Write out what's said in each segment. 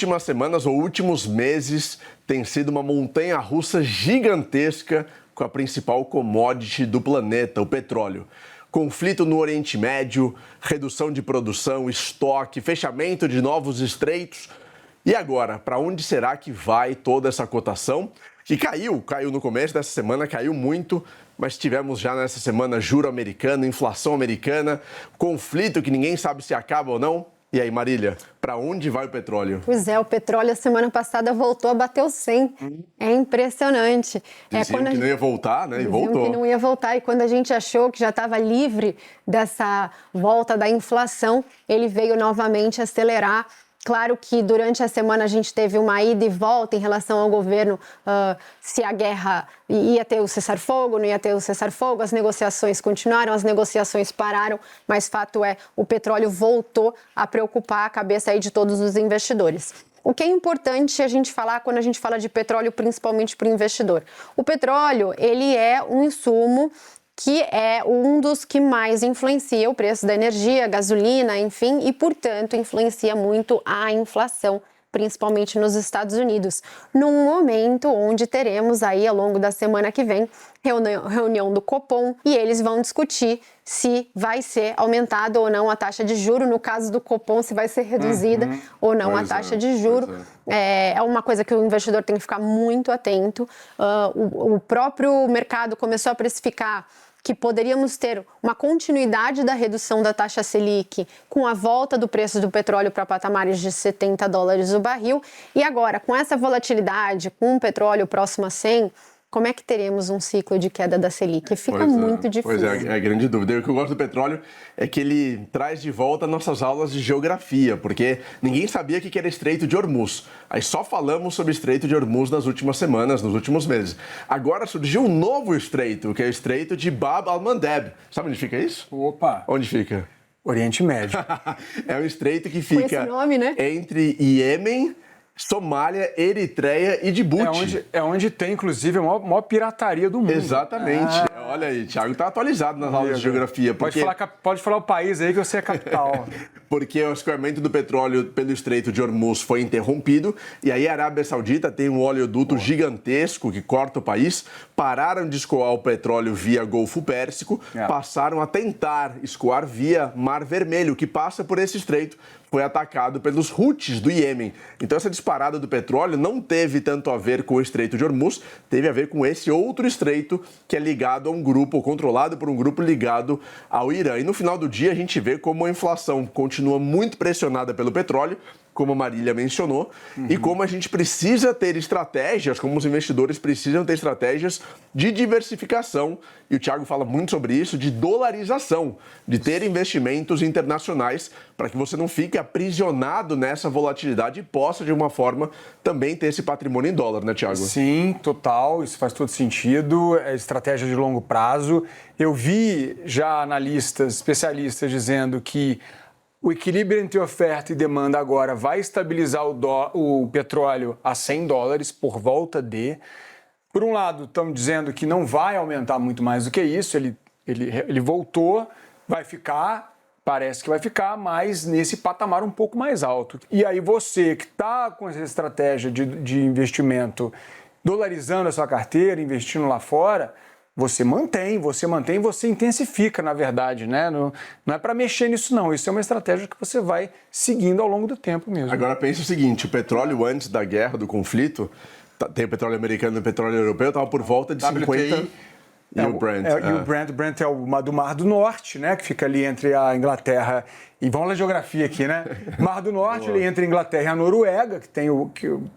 últimas semanas ou últimos meses tem sido uma montanha-russa gigantesca com a principal commodity do planeta, o petróleo. Conflito no Oriente Médio, redução de produção, estoque, fechamento de novos estreitos. E agora, para onde será que vai toda essa cotação? Que caiu no começo dessa semana, caiu muito, mas tivemos já nessa semana juro americano, inflação americana, conflito que ninguém sabe se acaba ou não. E aí, Marília, para onde vai o petróleo? Pois é, o petróleo a semana passada voltou a bater os 100. É impressionante. Diziam que não ia voltar, né? E voltou. Que não ia voltar. E quando a gente achou que já estava livre dessa volta da inflação, ele veio novamente acelerar. Claro que durante a semana a gente teve uma ida e volta em relação ao governo, se a guerra ia ter o cessar-fogo, não ia ter o cessar-fogo, as negociações continuaram, as negociações pararam, mas fato é, o petróleo voltou a preocupar a cabeça aí de todos os investidores. O que é importante a gente falar quando a gente fala de petróleo, principalmente para o investidor? O petróleo, ele é um insumo que é um dos que mais influencia o preço da energia, gasolina, enfim, e, portanto, influencia muito a inflação, principalmente nos Estados Unidos, num momento onde teremos aí, ao longo da semana que vem, reunião do Copom, e eles vão discutir se vai ser aumentada ou não a taxa de juro, no caso do Copom, se vai ser reduzida ou não a taxa de juro. É uma coisa que o investidor tem que ficar muito atento. O próprio mercado começou a precificar que poderíamos ter uma continuidade da redução da taxa Selic com a volta do preço do petróleo para patamares de $70 o barril. E agora, com essa volatilidade, com o petróleo próximo a 100, como é que teremos um ciclo de queda da Selic? Fica muito difícil. Pois é a grande dúvida. O que eu gosto do petróleo é que ele traz de volta nossas aulas de geografia, porque ninguém sabia o que era Estreito de Hormuz. Aí só falamos sobre Estreito de Hormuz nas últimas semanas, nos últimos meses. Agora surgiu um novo estreito, que é o Estreito de Bab al-Mandeb. Sabe onde fica isso? Opa! Onde fica? Oriente Médio. É um estreito que fica com esse nome, né? Entre Iêmen, Somália, Eritreia e Djibouti. É onde tem, inclusive, a maior pirataria do mundo. Exatamente. Olha aí, Thiago tá atualizado nas aulas de geografia. Porque... Pode falar o país aí que eu sei a capital. Porque o escoamento do petróleo pelo Estreito de Hormuz foi interrompido e aí a Arábia Saudita tem um oleoduto gigantesco que corta o país, pararam de escoar o petróleo via Golfo Pérsico, passaram a tentar escoar via Mar Vermelho, que passa por esse estreito. Foi atacado pelos Houthis do Iêmen. Então essa disparada do petróleo não teve tanto a ver com o Estreito de Hormuz, teve a ver com esse outro estreito que é ligado a um grupo, controlado por um grupo ligado ao Irã. E no final do dia a gente vê como a inflação continua muito pressionada pelo petróleo, como a Marília mencionou, e como a gente precisa ter estratégias, como os investidores precisam ter estratégias de diversificação, e o Thiago fala muito sobre isso, de dolarização, de ter investimentos internacionais para que você não fique aprisionado nessa volatilidade e possa, de uma forma, também ter esse patrimônio em dólar, né, Thiago? Sim, total, isso faz todo sentido, é estratégia de longo prazo. Eu vi já analistas, especialistas dizendo que o equilíbrio entre oferta e demanda agora vai estabilizar o petróleo a $100 por volta de... Por um lado, estão dizendo que não vai aumentar muito mais do que isso, ele voltou, vai ficar, parece que vai ficar, mas nesse patamar um pouco mais alto. E aí você que está com essa estratégia de investimento, dolarizando a sua carteira, investindo lá fora... Você mantém, você intensifica, na verdade, né? Não é para mexer nisso, não. Isso é uma estratégia que você vai seguindo ao longo do tempo mesmo. Agora pensa o seguinte, o petróleo antes da guerra, do conflito, tem o petróleo americano e o petróleo europeu, estava por volta de 50... E o Brent. E o Brent é o do Mar do Norte, né? Que fica ali entre a Inglaterra e... Vamos lá, geografia aqui, né? Mar do Norte, ali entre a Inglaterra e a Noruega, que tem o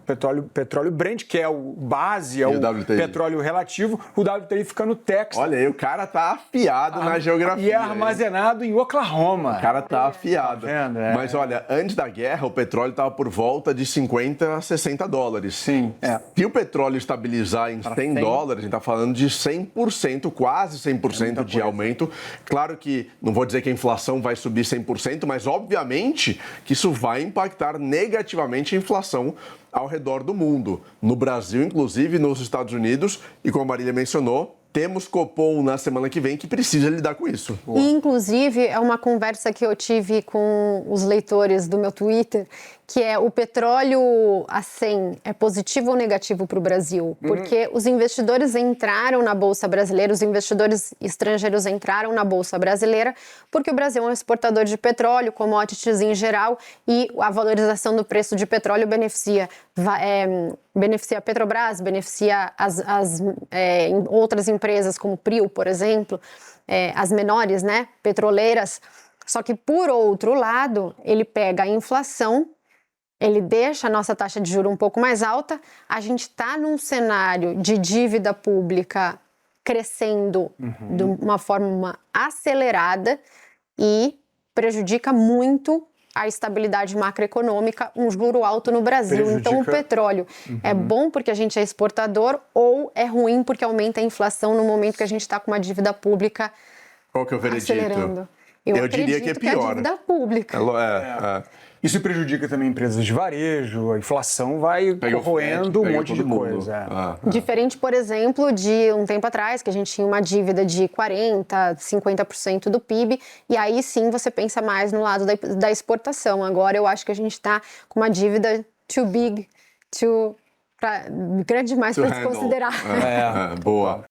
petróleo Brent, que é o base, é o petróleo relativo. O WTI fica no Texas. Olha aí, o cara tá afiado na geografia. E é armazenado em Oklahoma. O cara tá afiado. Tá vendo? Mas olha, antes da guerra, o petróleo estava por volta de $50 a $60. Sim. Se o petróleo estabilizar em $100, a gente tá falando de 100%, quase 100% de aumento. Claro que, não vou dizer que a inflação vai subir 100%, mas obviamente que isso vai impactar negativamente a inflação ao redor do mundo. No Brasil, inclusive, nos Estados Unidos, e como a Marília mencionou, temos Copom na semana que vem que precisa lidar com isso. E, inclusive, é uma conversa que eu tive com os leitores do meu Twitter que é o petróleo a 100 é positivo ou negativo para o Brasil? Porque os investidores entraram na Bolsa Brasileira, os investidores estrangeiros entraram na Bolsa Brasileira porque o Brasil é um exportador de petróleo, commodities em geral, e a valorização do preço de petróleo beneficia a Petrobras, beneficia as outras empresas como Prio, por exemplo, as menores, né, petroleiras. Só que, por outro lado, ele pega a inflação, ele deixa a nossa taxa de juros um pouco mais alta, a gente está num cenário de dívida pública crescendo de uma forma acelerada e prejudica muito a estabilidade macroeconômica, um juro alto no Brasil. Então, o petróleo é bom porque a gente é exportador ou é ruim porque aumenta a inflação no momento que a gente está com uma dívida pública Qual que é o veredito? acelerando. Eu diria que é pior. a dívida pública. Isso prejudica também empresas de varejo, a inflação vai corroendo um monte de coisa. Diferente, por exemplo, de um tempo atrás, que a gente tinha uma dívida de 40%, 50% do PIB, e aí sim você pensa mais no lado da exportação. Agora eu acho que a gente está com uma dívida too big, grande demais para desconsiderar. Boa.